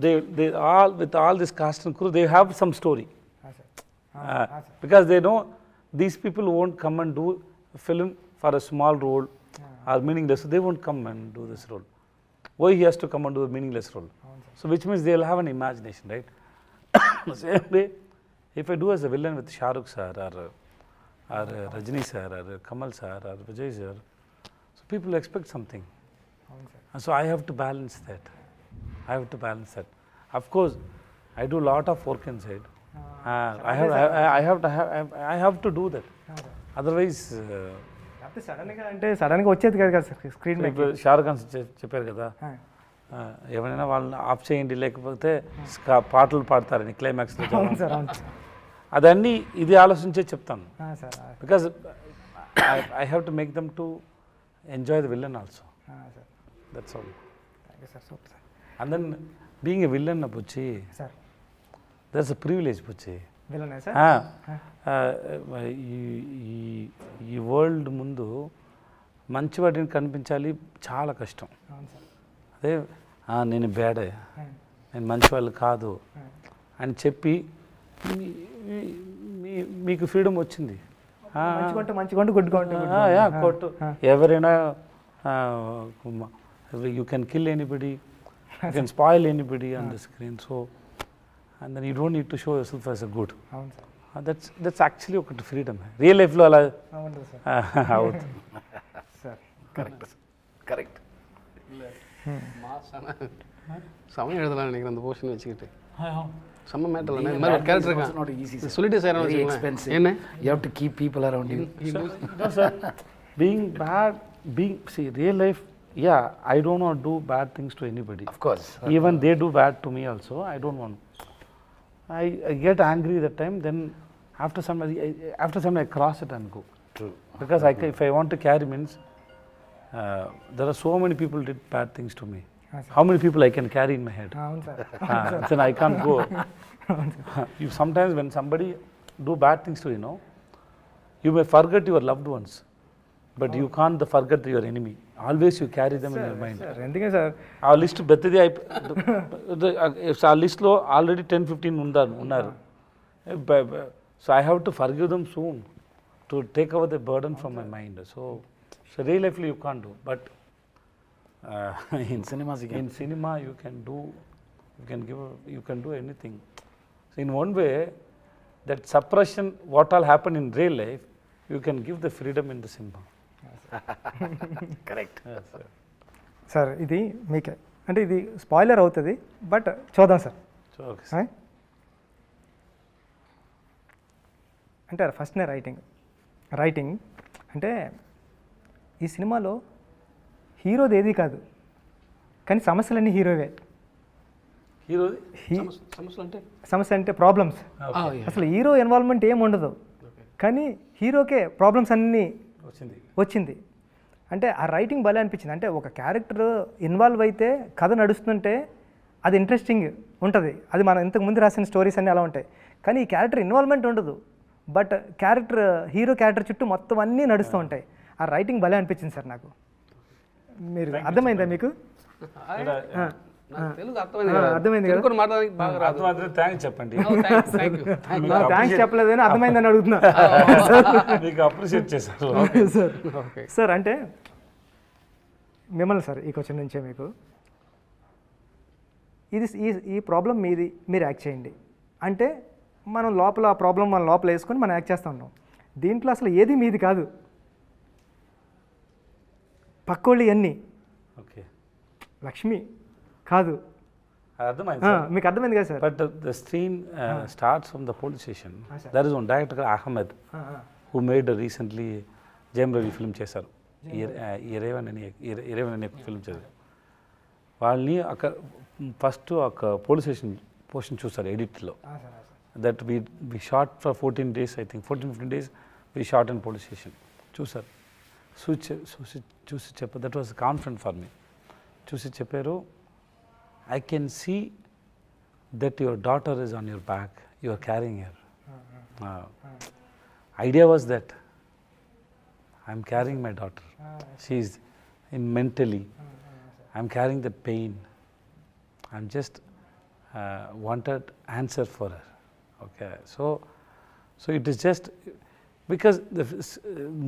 they all with all this cast and crew, they have some story. Because they know these people won't come and do a film for a small role or meaningless, so they won't come and do this role. Why he has to come and do a meaningless role? So which means they will have an imagination, right? Same way, if I do as a villain with Shah Rukh sir or Rajini sir or Kamal sir or Vijay sir, so people expect something. And so I have to balance that. Of course, I do a lot of work inside. I have to do that. Otherwise, అంటే సడన్గా వచ్చేది కాదు కదా sir screen మీద. ఇప్పుడు షారుఖ్ ఖాన్ చెప్పారు కదా, ఎవరైనా వాళ్ళని ఆఫ్ చేయండి లేకపోతే పాటలు పాడతారని క్లైమాక్స్లో. అవును సార్, అవును అదన్నీ ఇది ఆలోచించే చెప్తాను, sir. Because I have to make them to enjoy the villain also. Sir that's all. Thank you sir, super sir. And then being a villain Buchi, sir that's a privilege Buchi. విలనే సార్. ఈ world ముందు మంచివాడిని కనిపించాలి చాలా కష్టం. అవును sir. అదే నేను బ్యాడే, నేను మంచివాళ్ళు కాదు అని చెప్పి మీకు ఫ్రీడమ్ వచ్చింది. మంచిగా కొట్టు ఎవరైనా, you can kill anybody, you can spoil anybody on the screen. So and then you don't need to show your self as a good. That's actually ఒకటి ఫ్రీడమ్. రియల్ లైఫ్లో అలా అవుతుంది సార్. கரெக்ட். சமயம் எழுதலாம் நினைக்கிறேன் அந்த போர்ஷன் வச்சுக்கிட்டு. செம்ம மேட்டர் இந்த மாதிரி ஒரு கேரக்டர் இருக்கான். Not easy, sir. சொல்லிட்டு சார் Very expensive. என்ன You have to keep people around you. being bad, see real life, yeah, I don't want to do bad things to anybody. Of course. Even they do bad to me also, I don't want. I get angry that time, then after some I cross it and go. True. Because if I want to carry means, there are so many people did bad things to me. How many people I can carry in my head? అవును sir. Then I can't go. Sometimes when somebody do bad things to you, you may forget your loved ones, but you can't forget your enemy. Always you carry them in your mind. Sir ఎందుకే sir ఆ list పెద్దది ఆ లిస్ట్లో already 10-15 ఉన్నారు. So I have to forgive them soon to take our the burden from my mind. So real లైఫ్లో you can't do, but In cinemas you can. in cinema you can do anything. So in one way, that suppression what all happen in real life, you can give the freedom in the cinema. Correct. Yes, sir. Sir ఇది మీకే అంటే ఇది spoiler అవుతుంది, but చూద్దాం sir. So okay, sir. అంటే ఫస్ట్నే writing అంటే ఈ సినిమాలో హీరోది ఏది కాదు, కానీ సమస్యలన్నీ హీరోవే. Hero సమస్య అంటే ప్రాబ్లమ్స్. అసలు హీరో ఇన్వాల్వ్మెంట్ ఏం ఉండదు, కానీ హీరోకే ప్రాబ్లమ్స్ అన్నీ వచ్చింది. అంటే ఆ రైటింగ్ భలే అనిపించింది. అంటే ఒక క్యారెక్టర్ ఇన్వాల్వ్ అయితే కథ నడుస్తుంటే అది ఇంట్రెస్టింగ్ ఉంటుంది. అది మనం ఇంతకుముందు రాసిన స్టోరీస్ అన్నీ అలా ఉంటాయి, కానీ ఈ క్యారెక్టర్ ఇన్వాల్వ్మెంట్ ఉండదు, బట్ హీరో క్యారెక్టర్ చుట్టూ మొత్తం అన్నీ నడుస్తూ ఉంటాయి. ఆ రైటింగ్ భలే అనిపించింది సార్ నాకు. మీరు అర్థమైందా మీకు? తెలుగు అర్థమైంది కదా? మాట్లాడడానికి బాగా రాదు. థ్యాంక్స్ చెప్పండి. థ్యాంక్స్ చెప్పలేదని అర్థమైందని అడుగుతున్నా. మీకు అప్రిషియేట్ చేశారు సార్. అంటే మిమ్మల్ని సార్ ఈ క్వశ్చన్ నుంచే మీకు ఇది ఈ ప్రాబ్లం మీది, మీరు యాక్ట్ చేయండి అంటే మనం లోపల ఆ ప్రాబ్లం మన లోపల వేసుకొని మనం యాక్ట్ చేస్తూ ఉంటాం. దీంట్లో అసలు ఏది మీది కాదు, పక్కోళ్ళు అన్నీ. ఓకే, లక్ష్మి కాదు. అర్థమైంది మీకు అర్థమైంది కదా sir? But the screen starts from the police station. There is one director Ahmad who made recently Jayam Ravi film చేశారు, ఇరేవన్ అనే ఫిల్మ్ చేశారు. వాళ్ళని అక్కడ ఫస్ట్ ఒక పోలీస్ స్టేషన్ పోర్షన్ చూస్తారు ఎడిట్లో. That we shot for 14 days, I think 14-15 days we shot in police station. చూసారు, చూసి చెప్పారు. That was confident for me. చూసి చెప్పారు, I can see that your daughter is on your back, you are carrying her. Idea was that I am carrying my daughter. She is mentally, I am carrying the pain. I am just wanted answer for her. Okay, so it is just because the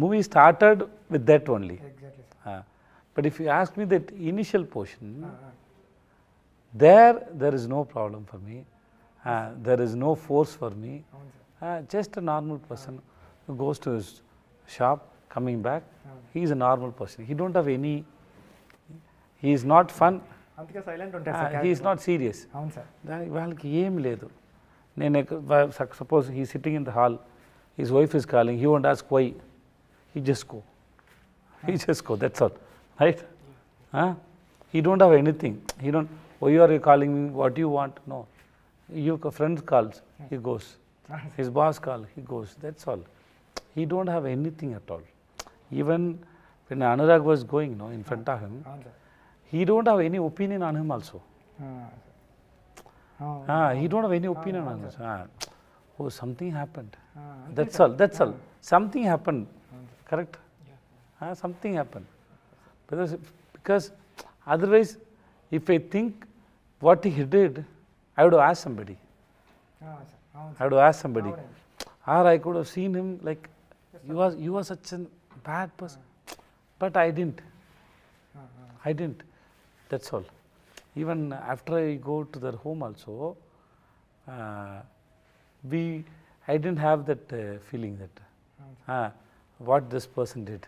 movie started with that only. Exactly. But if you ask me that initial portion, there is no problem for me. There is no force for me. Just a normal person who goes to his shop, coming back. He is a normal person. He don't have any. He is not fun. అందుకే silent ఉంటాడు sir. He is not serious. అవును sir. వాళ్ళకి ఏం లేదు. నేను suppose he is sitting in the hall, his wife is calling. He won't ask why. He just go. he just go, that's all, right? He don't have anything. He don't, oh, you are calling me, what you want? No. Your friend calls, he goes. His boss calls, he goes. That's all. He don't have anything at all. Even when Anurag was going, in front of him, he don't have any opinion on him also. He don't have any opinion on this. Oh, something happened. That's all. That's all. Something happened. Correct? Something happened. Because otherwise, if I think what he did, I would have asked somebody. I would have asked somebody. Or I could have seen him like, you was such a bad person. But I didn't. I didn't. That's all. Even after I go to their home also, I didn't have that feeling that what this person did.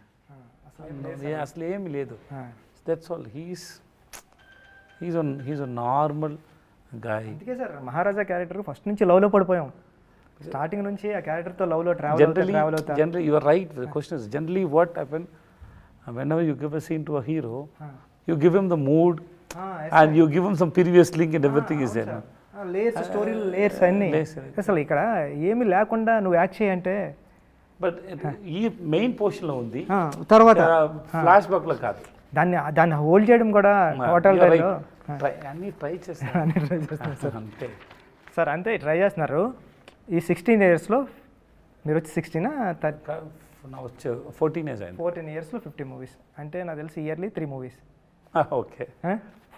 Asli em ledu. That's all. He's a normal guy. అందుకే sir మహారాజా character first నుంచి లవ్లో పడిపోయాం starting నుంచి ఆ క్యారెక్టర్తో లవ్లో travel అవుతా Generally, you are right. The question is generally what happened whenever you give a scene to a hero, you give him the mood and you give him some previous link and everything is there. Layers story layers అన్నీ అసలు ఇక్కడ ఏమీ లేకుండా నువ్వు act చేయంటే but ఈ main పోర్షన్లో ఉంది తర్వాత ఫ్లాష్ బ్యాక్లో కాదు. దాన్ని హోల్డ్ చేయడం కూడా టోటల్ అన్నీ ట్రై చేస్తాను సార్. అంతే సార్ అంతే ట్రై చేస్తున్నారు. ఈ 16 yearsలో మీరు వచ్చి 16 వచ్చే 14 years అయింది. 14 yearsలో 50 movies అంటే నాకు తెలిసి ఇయర్లీ 3 movies. ఓకే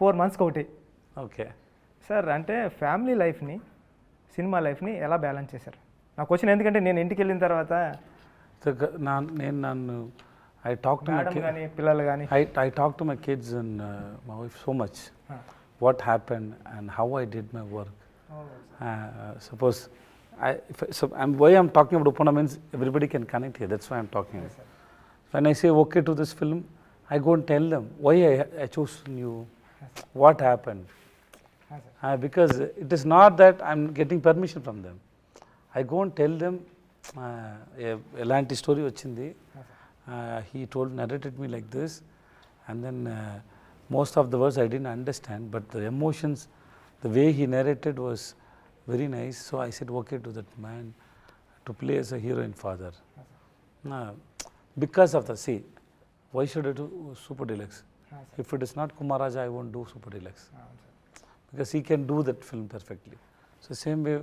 4 monthsకి ఒకటి. ఓకే సార్ అంటే ఫ్యామిలీ లైఫ్ని సినిమా లైఫ్ని ఎలా బ్యాలెన్స్ చేశారు? నా క్వశ్చన్ ఎందుకంటే నేను ఇంటికి వెళ్ళిన తర్వాత నన్ను I talk to my kids. I talk to my kids and my wife so much. What happened and how I did my work. Suppose why I'm talking about Upana means everybody can connect here. That's why I'm talking. Yes, when I say okay to this film, I go and tell them why I chose you. Yes, what happened. Yes, because it is not that I'm getting permission from them. I go and tell them elanti story vachindi. He narrated me like this, and then most of the words I didn't understand, but the emotions, the way he narrated was very nice. So I said okay to that man to play as a hero and father. Because of the why should I do Super Deluxe? If it is not Kumar Raja, I won't do Super Deluxe. Because he can do that film perfectly. So same way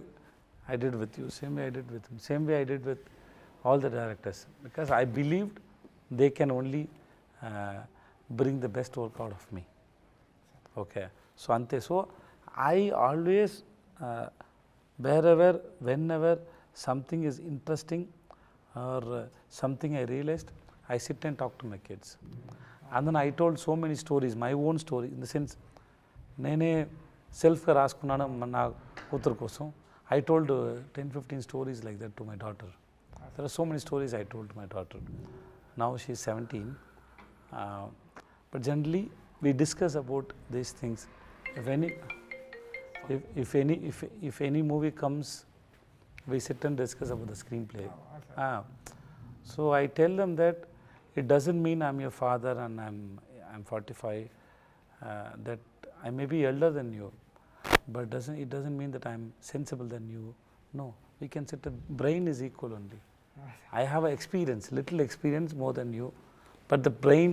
I did with you, same way I did with him, same way I did with all the directors. Because I believed they can only bring the best work out of me. Okay. So ante. So I always whenever something is interesting or something I realized, I sit and talk to my kids. And then I told so many stories, my own story, in the sense nene self ga raskunnanu na kutur kosam. I told 10-15 stories like that to my daughter. There are so many stories I told to my daughter. Now she is 17. But generally we discuss about these things. If any movie comes, we sit and discuss about the screenplay. So I tell them that it doesn't mean I'm your father and I'm 45. That I may be elder than you, but it doesn't mean that I'm sensible than you. No, we can sit. Brain is equal only. I have little experience more than you, but the brain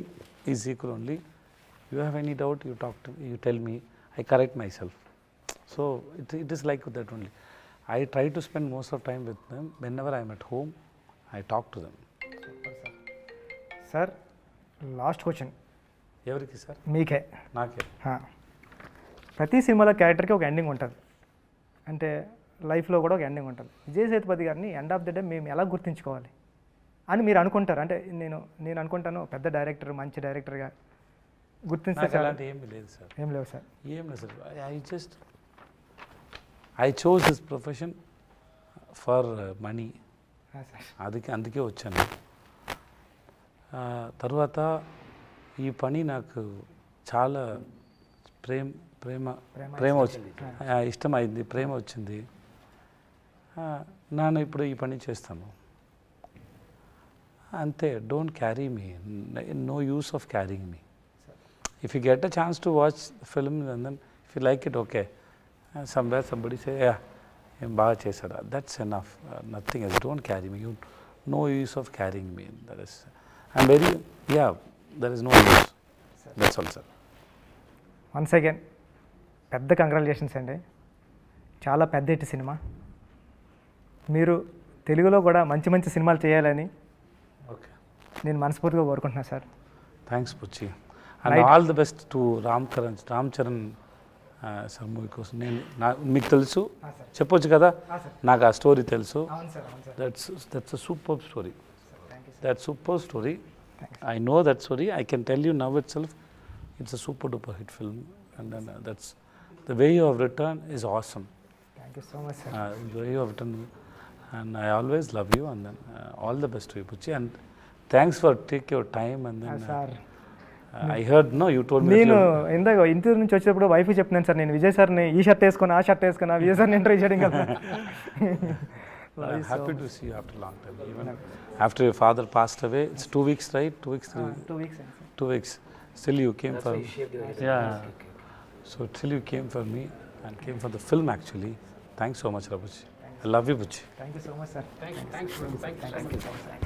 is equal only. You have any doubt, you talk to me, you tell me, I correct myself. So it is like that only. I try to spend most of time with them. Whenever I am at home, I talk to them. Sir, last question. Evariki sir? మీకే. నాకే. ప్రతి సినిమాలో క్యారెక్టర్కి ఒక ending ఉంటుంది, అంటే లైఫ్లో కూడా ఒక ఎండింగ్ ఉంటుంది. విజయ్ సేతుపతి గారిని ఎండ్ ఆఫ్ ద డే మేము ఎలా గుర్తుంచుకోవాలి అని మీరు అనుకుంటారు? అంటే నేను అనుకుంటాను పెద్ద డైరెక్టర్, మంచి డైరెక్టర్గా గుర్తించాలి. అలాంటి ఏమి లేదు సార్. ఏం లేవు సార్. ఏం లేదు sir. I chose this profession for money. అందుకే వచ్చాను. తర్వాత ఈ పని నాకు చాలా ప్రేమ వచ్చింది, ఇష్టమైంది, ప్రేమ వచ్చింది. నేను ఇప్పుడు ఈ పని చేస్తాను. ante, don't carry me. No use of carrying me. If you get a chance to watch the film and then if you like it, okay. Somewhere somebody say, yeah, baga chesada. That's enough. Nothing else. Don't carry me. No use of carrying me. That is, I'm very, yeah, there is no use. That's all, sir. Once again పెద్ద congratulations అండి. చాలా పెద్ద hit cinema. మీరు తెలుగులో కూడా మంచి మంచి సినిమాలు చేయాలని నేను మనస్ఫూర్తిగా కోరుకుంటున్నాను sir. Thanks Buchi. And all the best to Ram Charan sir movie కోసం. నేను మీకు తెలుసు, చెప్పొచ్చు కదా, నాకు ఆ స్టోరీ తెలుసు. That's a super story. That super story. I know that story. I can tell you now itself, it's a super duper hit film. And then that's the way you have written is awesome. Thank you so much, sir. The way you have written, and I always love you. And then all the best to you, Puchi. And thanks for take your time. And then sir, I heard, no, you told me. నేను ఇందాక ఇంటి నుంచి వచ్చేటప్పుడు wife చెప్తున్నాను sir, నేను విజయ్ సార్ని ఈ shirt వేసుకుని ఆ షర్ట్ వేసుకున్నా విజయ్ సార్ని ఇంటర్వ్యూ చేయడం కదా. I'm happy to see you after a long time. Even after your father passed away, it's 2 weeks, right? 2 weeks, 2 weeks. 2 weeks. Still you came for. Yeah. Okay. So still you came for me and came for the film actually. Thanks so much, Rabuchi. I love you, Buchi. Thank you so much, sir. Thanks.